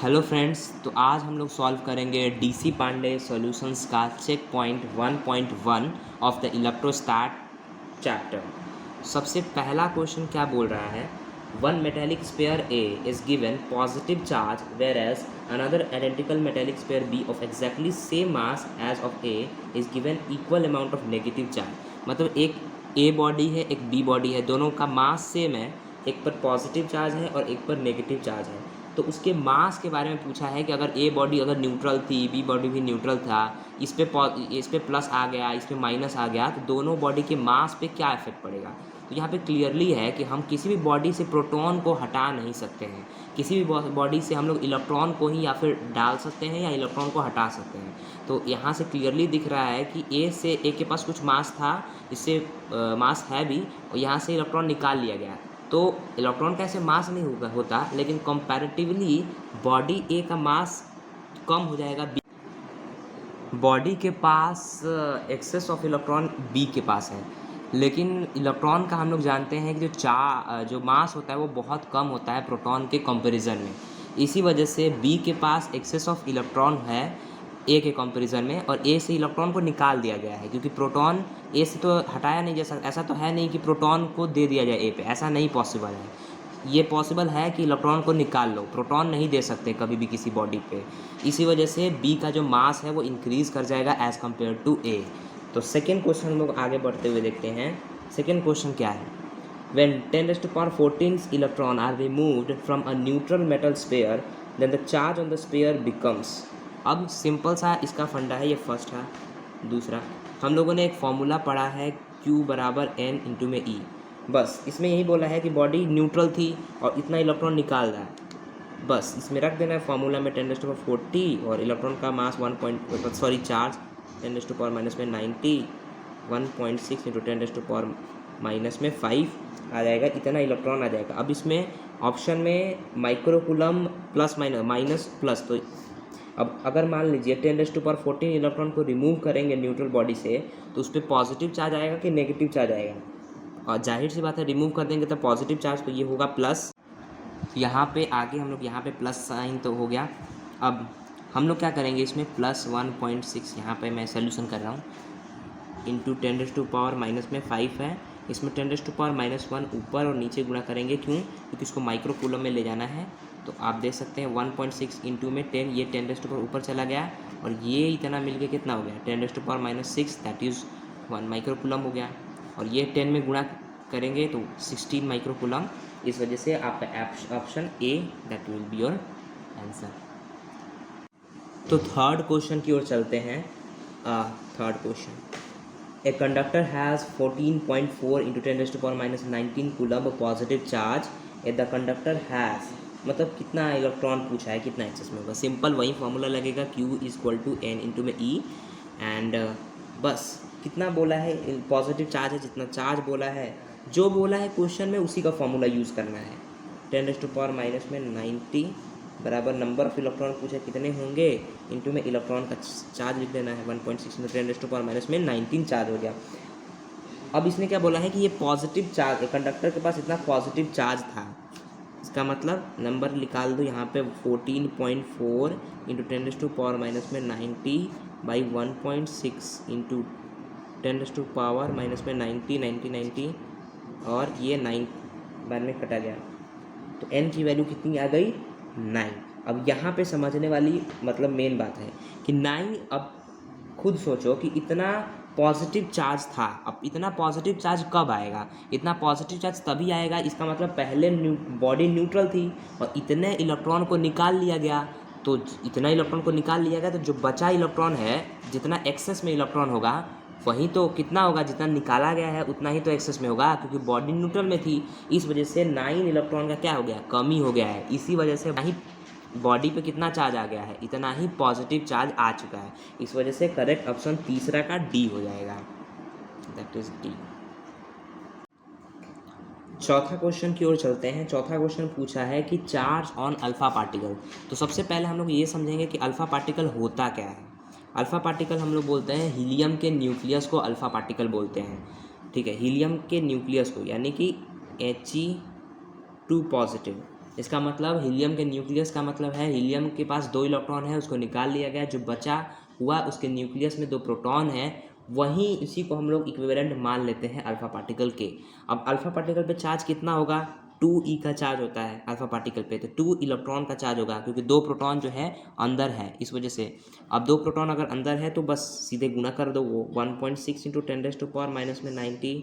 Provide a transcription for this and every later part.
Hello friends, तो आज हम लोग सॉल्व करेंगे डीसी पांडे सॉल्यूशंस का check point 1.1 of the electrostat chapter. सबसे पहला क्वेश्चन क्या बोल रहा है, one metallic sphere A is given positive charge whereas another identical metallic sphere B of exactly same mass as of A is given equal amount of negative charge. मतलब एक a body है, एक B body है, दोनों का mass same है, एक पर पॉजिटिव चार्ज है और एक पर नेगेटिव चार्ज है। तो उसके मास के बारे में पूछा है कि अगर ए बॉडी अगर न्यूट्रल थी, बी बॉडी भी न्यूट्रल था, इस पे प्लस आ गया, इस पे माइनस आ गया, तो दोनों बॉडी के मास पे क्या इफेक्ट पड़ेगा। तो यहाँ पे क्लियरली है कि हम किसी भी बॉडी से प्रोटॉन को हटा नहीं सकते हैं, किसी भी बॉडी से हम लोग इलेक्ट्रॉन को ही या फिर डाल सकते हैं या इलेक्ट्रॉन को हटा सकते हैं। तो यहाँ से क्लियरली दिख रहा है कि ए के पास कुछ मास था, इससे मास है भी, और यहाँ से इलेक्ट्रॉन निकाल लिया गया। तो इलेक्ट्रॉन का ऐसे मास नहीं होता, लेकिन कंपैरेटिवली बॉडी ए का मास कम हो जाएगा, बॉडी के पास एक्सेस ऑफ इलेक्ट्रॉन बी के पास है। लेकिन इलेक्ट्रॉन का हम लोग जानते हैं कि जो मास होता है वो बहुत कम होता है प्रोटॉन के कंपैरिजन में। इसी वजह से बी के पास एक्सेस ऑफ इलेक्ट्रॉन है ए के कंपैरिजन में, और ए से इलेक्ट्रॉन को निकाल दिया गया है, क्योंकि प्रोटॉन ए से तो हटाया नहीं जा सकता। ऐसा तो है नहीं कि प्रोटॉन को दे दिया जाए ए पे, ऐसा नहीं पॉसिबल है। ये पॉसिबल है कि इलेक्ट्रॉन को निकाल लो, प्रोटॉन नहीं दे सकते कभी भी किसी बॉडी पे। इसी वजह से बी का जो मास है वो इंक्रीज़ कर जाएगा एज़ कम्पेयर टू ए। तो सेकेंड क्वेश्चन हम लोग आगे बढ़ते हुए देखते हैं। सेकेंड क्वेश्चन क्या है, when 10⁻14 electron are removed from a neutral metal sphere then the charge on the sphere becomes. अब सिंपल सा इसका फंडा है, ये फर्स्ट है। दूसरा, हम लोगों ने एक फॉर्मूला पढ़ा है Q बराबर N इंटू में E। बस इसमें यही बोला है कि बॉडी न्यूट्रल थी और इतना इलेक्ट्रॉन निकाल रहा है, बस इसमें रख देना है फॉर्मूला में 10⁻40, और इलेक्ट्रॉन का मास चार्ज 10⁻⁻90 में 90, 1.6 इंटू 10⁻⁻5 आ जाएगा, इतना इलेक्ट्रॉन आ जाएगा। अब इसमें ऑप्शन में माइक्रोकूलम प्लस माइनस प्लस, तो अब अगर मान लीजिए 10⁻14 इलेक्ट्रॉन को रिमूव करेंगे न्यूट्रल बॉडी से, तो उस पर पॉजिटिव चार्ज आएगा कि नेगेटिव चार्ज आएगा। और जाहिर सी बात है, रिमूव कर देंगे तो पॉजिटिव चार्ज, तो ये होगा प्लस। यहाँ पे आगे हम लोग यहाँ पे प्लस साइन तो हो गया। अब हम लोग क्या करेंगे, इसमें प्लस 1.6 यहाँ पे मैं सोल्यूशन कर रहा हूँ, इंटू 10⁻⁻5 है। इसमें 10⁻⁻1 ऊपर और नीचे गुणा करेंगे, क्यों? क्योंकि इसको माइक्रोकूलम में ले जाना है। तो आप देख सकते हैं 1.6 इंटू में 10, ये 10 ऊपर चला गया, और ये इतना मिल के कितना हो गया 10⁻⁻6, दैट इज़ 1 माइक्रोकूलम हो गया। और ये 10 में गुणा करेंगे तो 16 माइक्रोकूलम। इस वजह से आपका option A that will be your answer. तो थर्ड क्वेश्चन की ओर चलते हैं। Third question, a conductor has 14.4 into 10⁻⁻19 coulomb positive charge A the conductor has, मतलब कितना इलेक्ट्रॉन पूछा है, कितना एक्सेस में होगा। सिंपल वही फॉर्मूला लगेगा, Q equal to N into में E, एंड बस कितना बोला है, पॉजिटिव चार्ज है, जितना चार्ज बोला है, जो बोला है क्वेश्चन में उसी का फॉर्मूला यूज़ करना है। 10⁻⁻90 बराबर नंबर ऑफ इलेक्ट्रॉन पूछा कितने होंगे, इंटू में इलेक्ट्रॉन का चार्ज लिख देना है 1.6 इंटू 10⁻⁻19 चार्ज हो गया। अब इसने क्या बोला है कि ये पॉजिटिव चार्ज, कंडक्टर के पास इतना पॉजिटिव चार्ज था, इसका मतलब नंबर निकाल दो यहाँ पे 14.4 इंटू 10⁻⁻90 बाई 1.6 इंटू 10⁻⁻90 और ये 9 बार में कटा गया, तो n की वैल्यू कितनी आ गई, 9। अब यहाँ पे समझने वाली मतलब मेन बात है कि 9, अब खुद सोचो कि इतना पॉजिटिव चार्ज था, अब इतना पॉजिटिव चार्ज कब आएगा, इतना पॉजिटिव चार्ज तभी आएगा, इसका मतलब पहले बॉडी न्यूट्रल थी और इतने इलेक्ट्रॉन को निकाल लिया गया। तो इतना इलेक्ट्रॉन को निकाल लिया गया, तो जो बचा इलेक्ट्रॉन है, जितना एक्सेस में इलेक्ट्रॉन होगा वही तो कितना होगा, जितना निकाला गया है उतना ही तो एक्सेस में होगा, क्योंकि बॉडी न्यूट्रल में थी। इस वजह से 9 इलेक्ट्रॉन का क्या हो गया, कमी हो गया है। इसी वजह से वही बॉडी पे कितना चार्ज आ गया है, इतना ही पॉजिटिव चार्ज आ चुका है। इस वजह से करेक्ट ऑप्शन तीसरा का डी हो जाएगा, दैट इज डी। चौथा क्वेश्चन की ओर चलते हैं। चौथा क्वेश्चन पूछा है कि चार्ज ऑन अल्फा पार्टिकल। तो सबसे पहले हम लोग ये समझेंगे कि अल्फा पार्टिकल होता क्या है। अल्फा पार्टिकल हम लोग बोलते हैं हीलियम के न्यूक्लियस को अल्फा पार्टिकल बोलते हैं, ठीक है। हीलियम के न्यूक्लियस को, यानी कि He2 पॉजिटिव, इसका मतलब हीलियम के न्यूक्लियस का मतलब है हीलियम के पास 2 इलेक्ट्रॉन है, उसको निकाल लिया गया, जो बचा हुआ उसके न्यूक्लियस में 2 प्रोटॉन है, वहीं इसी को हम लोग इक्विवेलेंट मान लेते हैं अल्फा पार्टिकल के। अब अल्फा पार्टिकल पे चार्ज कितना होगा, 2e का चार्ज होता है अल्फा पार्टिकल पे, तो 2 इलेक्ट्रॉन का चार्ज होगा, क्योंकि 2 प्रोटॉन जो है अंदर है, इस वजह से। अब 2 प्रोटॉन अगर अंदर है तो बस सीधे गुणा कर दो, वो 1.6 into 10⁻⁻90,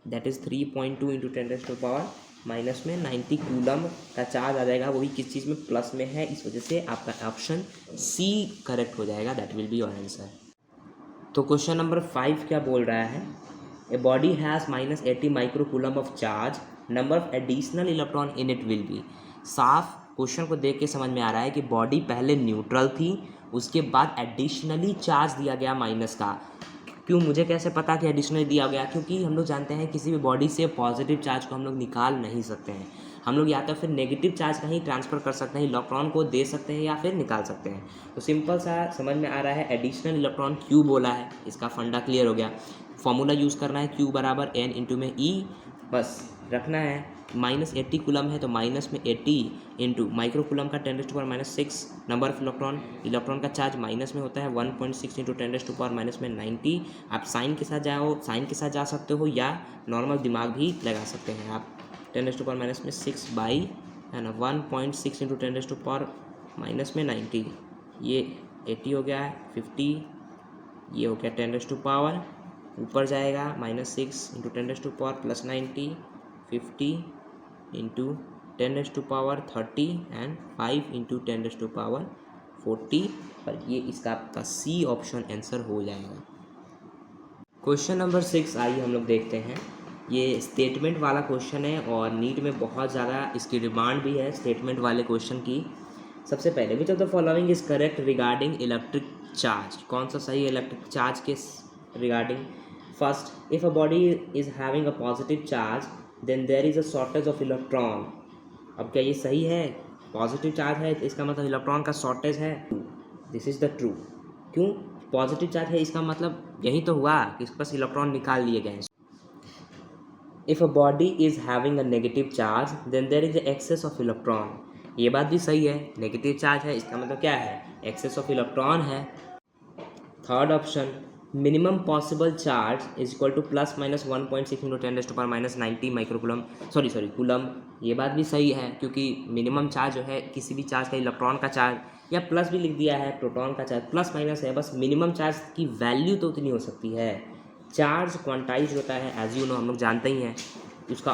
that is 3.2 into 10⁻⁻90 coulomb का चार्ज आ जाएगा, वो भी किस चीज़ में, प्लस में है, इस वजह से आपका ऑप्शन सी करेक्ट हो जाएगा, that will be your answer. तो क्वेश्चन नंबर 5 क्या बोल रहा है, a body has -80 micro coulomb of charge, number of additional electron in it will be. साफ क्वेश्चन को देख के समझ में आ रहा है कि बॉडी पहले न्यूट्रल थी, उसके बाद एडिशनली चार्ज दिया गया माइनस का। क्यों, मुझे कैसे पता कि एडिशनली दिया गया, क्योंकि हम लोग जानते हैं किसी भी बॉडी से पॉजिटिव चार्ज को हम लोग निकाल नहीं सकते हैं, हम लोग या तो फिर नेगेटिव चार्ज का ही ट्रांसफ़र कर सकते हैं, इलेक्ट्रॉन को दे सकते हैं या फिर निकाल सकते हैं। तो सिंपल सा समझ में आ रहा है, एडिशनल इलेक्ट्रॉन क्यू बोला है, इसका फंडा क्लियर हो गया। फॉर्मूला यूज़ करना है, क्यू बराबर n इंटू में ई, बस रखना है। -80 कूलम है तो माइनस में 80 इंटू माइक्रो कूलम का 10⁻⁻6 नंबर ऑफ इलेक्ट्रॉन का चार्ज माइनस में होता है 1.6 इंटू 10⁻⁻90। आप साइन के साथ साइन के साथ जा सकते हो या नॉर्मल दिमाग भी लगा सकते हैं आप। 10⁻⁻6 बाई है ना 1.6 इंटू 10⁻⁻90, ये 80 हो गया है, 50 ये हो गया 10⁻, ऊपर जाएगा -6 इंटू 10⁻+90, 50 इंटू 10⁻30 एंड 5 इंटू 10⁻40, और ये इसका आपका सी ऑप्शन आंसर हो जाएगा। क्वेश्चन नंबर 6 आइए हम लोग देखते हैं। ये स्टेटमेंट वाला क्वेश्चन है और नीट में बहुत ज़्यादा इसकी डिमांड भी है स्टेटमेंट वाले क्वेश्चन की। सबसे पहले, which of the following is correct regarding electric charge, कौन सा सही है इलेक्ट्रिक चार्ज के regarding. First, if a body is having a positive charge then there is a shortage of electron. अब क्या ये सही है, पॉजिटिव चार्ज है तो इसका मतलब इलेक्ट्रॉन का शॉर्टेज है, दिस इज़ द ट्रू। क्यों, पॉजिटिव चार्ज है इसका मतलब यही तो हुआ कि इसके पास इलेक्ट्रॉन निकाल लिए गए हैं। If a body is having a negative charge then there is excess of electron, ये बात भी सही है, नेगेटिव चार्ज है इसका मतलब क्या है, एक्सेस ऑफ इलेक्ट्रॉन है। Third option, minimum possible charge is equal to ±1.6 into 10⁻⁻90 microcoulomb coulomb, ये बात भी सही है, क्योंकि मिनिमम चार्ज जो है किसी भी चार्ज का, इलेक्ट्रॉन का चार्ज या प्लस भी लिख दिया है, प्रोटॉन का चार्ज प्लस माइनस है, बस मिनिमम चार्ज की वैल्यू तो उतनी हो सकती है। चार्ज क्वांटाइज होता है एज यू नो, हम लोग जानते ही हैं, उसका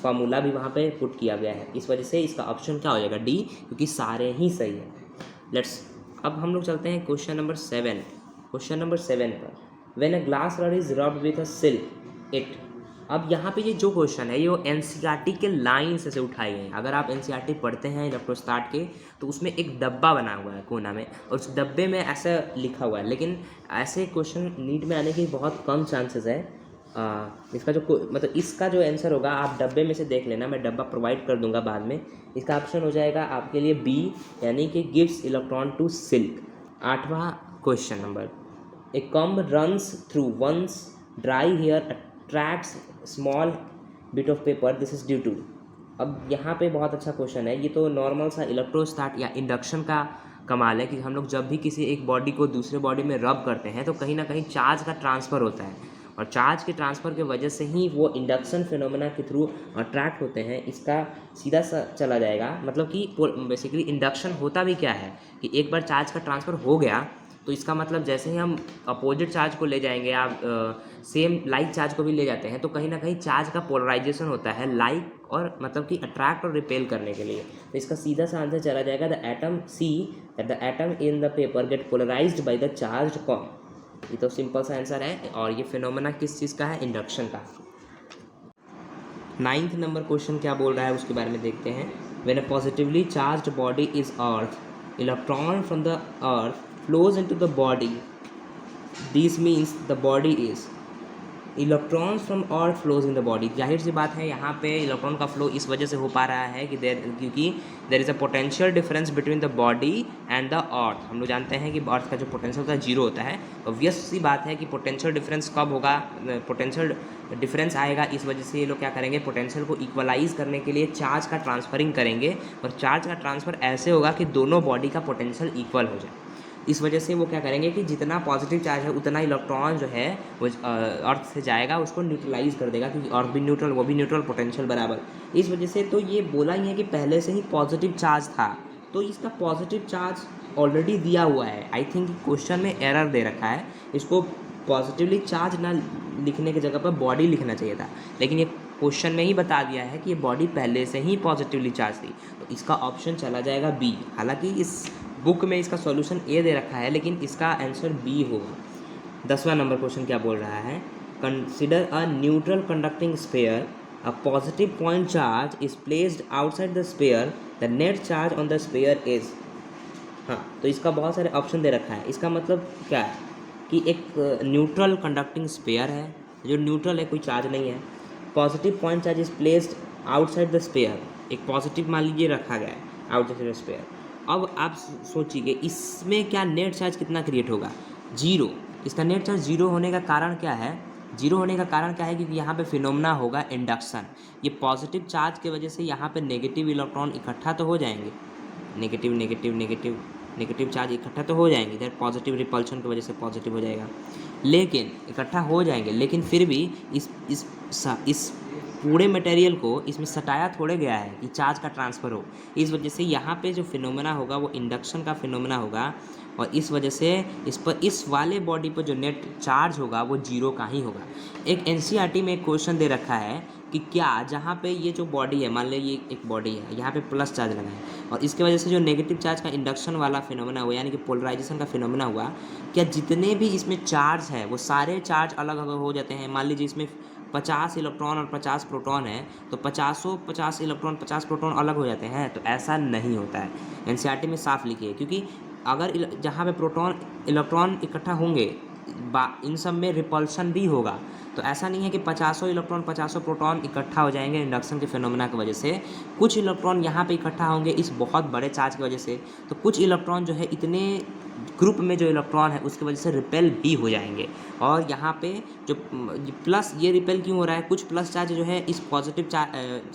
फार्मूला भी वहाँ पे पुट किया गया है, इस वजह से इसका ऑप्शन क्या हो जाएगा, डी, क्योंकि सारे ही सही है। लेट्स, अब हम लोग चलते हैं क्वेश्चन नंबर 7। क्वेश्चन नंबर 7 पर, when a glass rod is rubbed with a silk it. अब यहाँ पे ये जो क्वेश्चन है ये वो एनसीईआरटी के लाइन से उठाए गए हैं। अगर आप एनसीईआरटी पढ़ते हैं इलेक्ट्रोस्टैट के तो उसमें एक डब्बा बना हुआ है कोना में, और उस डब्बे में ऐसा लिखा हुआ है, लेकिन ऐसे क्वेश्चन नीट में आने की बहुत कम चांसेस है। इसका जो मतलब इसका जो आंसर होगा आप डब्बे में से देख लेना, मैं डब्बा प्रोवाइड कर दूंगा बाद में। इसका ऑप्शन हो जाएगा आपके लिए बी, यानी कि गिव्स इलेक्ट्रॉन टू सिल्क। 8वां question number, a comb runs through once dry hair attracts small bit of paper, this is due to. अब यहाँ पे बहुत अच्छा क्वेश्चन है, ये तो नॉर्मल सा इलेक्ट्रोस्टैट या इंडक्शन का कमाल है कि हम लोग जब भी किसी एक बॉडी को दूसरे बॉडी में रब करते हैं तो कहीं ना कहीं चार्ज का ट्रांसफ़र होता है, और चार्ज के ट्रांसफ़र की वजह से ही वो इंडक्शन फिनोमेना के थ्रू अट्रैक्ट होते हैं। इसका सीधा सा चला जाएगा, मतलब कि बेसिकली इंडक्शन होता भी क्या है कि एक बार चार्ज का ट्रांसफ़र हो गया तो इसका मतलब जैसे ही हम अपोजिट चार्ज को ले जाएंगे, आप सेम लाइक चार्ज को भी ले जाते हैं, तो कहीं ना कहीं चार्ज का पोलराइजेशन होता है लाइक और मतलब कि अट्रैक्ट और रिपेल करने के लिए। तो इसका सीधा सा आंसर चला जाएगा the atom C, that the atom in the paper get polarized by the charged comb. ये तो सिंपल सा आंसर है, और ये फिनोमेना किस चीज़ का है, इंडक्शन का। 9th नंबर क्वेश्चन क्या बोल रहा है उसके बारे में देखते हैं। When a positively charged body is earth, electron from the earth flows into the body, this means the body is, electrons from earth flows in the body। जाहिर सी बात है यहाँ पे इलेक्ट्रॉन का फ्लो इस वजह से हो पा रहा है कि क्योंकि there is a potential difference between the body and the earth. हम लोग जानते हैं कि अर्थ का जो पोटेंशियल होता है जीरो होता है, ऑब्वियस सी बात है कि पोटेंशियल डिफरेंस कब होगा, पोटेंशियल डिफरेंस आएगा, इस वजह से ये लोग क्या करेंगे, पोटेंशियल को इक्वलाइज करने के लिए चार्ज का ट्रांसफरिंग करेंगे, और चार्ज का ट्रांसफ़र ऐसे होगा कि दोनों बॉडी का पोटेंशियल इक्वल हो जाए। इस वजह से वो क्या करेंगे कि जितना पॉजिटिव चार्ज है उतना इलेक्ट्रॉन जो है वो अर्थ से जाएगा, उसको न्यूट्रलाइज कर देगा, क्योंकि अर्थ भी न्यूट्रल, वो भी न्यूट्रल, पोटेंशियल बराबर। इस वजह से तो ये बोला ही है कि पहले से ही पॉजिटिव चार्ज था, तो इसका पॉजिटिव चार्ज ऑलरेडी दिया हुआ है। आई थिंक क्वेश्चन में एरर दे रखा है, इसको पॉजिटिवली चार्ज ना लिखने की जगह पर बॉडी लिखना चाहिए था, लेकिन ये क्वेश्चन में ही बता दिया है कि ये बॉडी पहले से ही पॉजिटिवली चार्ज थी, तो इसका ऑप्शन चला जाएगा बी। हालांकि इस बुक में इसका सॉल्यूशन ए दे रखा है, लेकिन इसका आंसर बी होगा। 10वां नंबर क्वेश्चन क्या बोल रहा है, consider a neutral conducting sphere, a positive point charge is placed outside the sphere, the net charge on the sphere is. हाँ, तो इसका बहुत सारे ऑप्शन दे रखा है। इसका मतलब क्या है कि एक न्यूट्रल कंडक्टिंग स्फीयर है, जो न्यूट्रल है, कोई चार्ज नहीं है, positive point charge is placed outside the sphere, एक पॉजिटिव मान लीजिए रखा गया है आउटसाइड द स्फीयर। अब आप सोचिए इसमें क्या नेट चार्ज कितना क्रिएट होगा, जीरो। इसका नेट चार्ज जीरो होने का कारण क्या है, जीरो होने का कारण क्या है, क्योंकि यहाँ पे फिनोमेना होगा इंडक्शन। ये पॉजिटिव चार्ज की वजह से यहाँ पे नेगेटिव इलेक्ट्रॉन इकट्ठा तो हो जाएंगे, negative negative negative negative charge इकट्ठा तो हो जाएंगे, इधर पॉजिटिव रिपल्शन की वजह से पॉजिटिव हो जाएगा, लेकिन इकट्ठा हो जाएंगे, लेकिन फिर भी इस पूरे मटेरियल को इसमें सटाया थोड़े गया है कि चार्ज का ट्रांसफ़र हो। इस वजह से यहाँ पे जो फिनोमेना होगा वो इंडक्शन का फिनोमेना होगा, और इस वजह से इस वाले बॉडी पर जो नेट चार्ज होगा वो जीरो का ही होगा। एक एनसीईआरटी में एक क्वेश्चन दे रखा है कि क्या जहाँ पे ये जो बॉडी है, मान लो ये एक बॉडी है, यहाँ पे प्लस चार्ज लगा है, और इसके वजह से जो नेगेटिव चार्ज का इंडक्शन वाला फिनोमेना हुआ, यानी कि पोलराइजेशन का फिनोमेना हुआ, क्या जितने भी इसमें चार्ज है वो सारे चार्ज अलग अलग हो जाते हैं। मान लीजिए इसमें 50 इलेक्ट्रॉन और 50 प्रोटॉन है, तो 50 इलेक्ट्रॉन 50 प्रोटॉन अलग हो जाते हैं, तो ऐसा नहीं होता है। एनसीईआरटी में साफ लिखी है, क्योंकि अगर जहाँ पे प्रोटॉन इलेक्ट्रॉन इकट्ठा होंगे इन सब में रिपल्शन भी होगा, तो ऐसा नहीं है कि 50 इलेक्ट्रॉन 50 प्रोटॉन इकट्ठा हो जाएंगे इंडक्शन के फिनोमेना की वजह से। कुछ इलेक्ट्रॉन यहाँ पे इकट्ठा होंगे इस बहुत बड़े चार्ज की वजह से, तो कुछ इलेक्ट्रॉन जो है इतने ग्रुप में जो इलेक्ट्रॉन है उसकी वजह से रिपेल भी हो जाएंगे। और यहाँ पे जो प्लस ये रिपेल क्यों हो रहा है, कुछ प्लस चार्ज जो है इस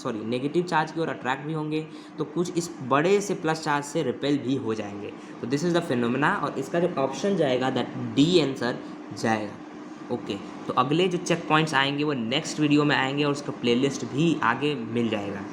नेगेटिव चार्ज की ओर अट्रैक्ट भी होंगे, तो कुछ इस बड़े से प्लस चार्ज से रिपेल भी हो जाएंगे। तो दिस इज़ द फिनोमेना, और इसका जो ऑप्शन जाएगा दैट डी आंसर जाएगा। ओके, तो अगले जो चेक पॉइंट्स आएंगे वो नेक्स्ट वीडियो में आएंगे, और उसका प्लेलिस्ट भी आगे मिल जाएगा।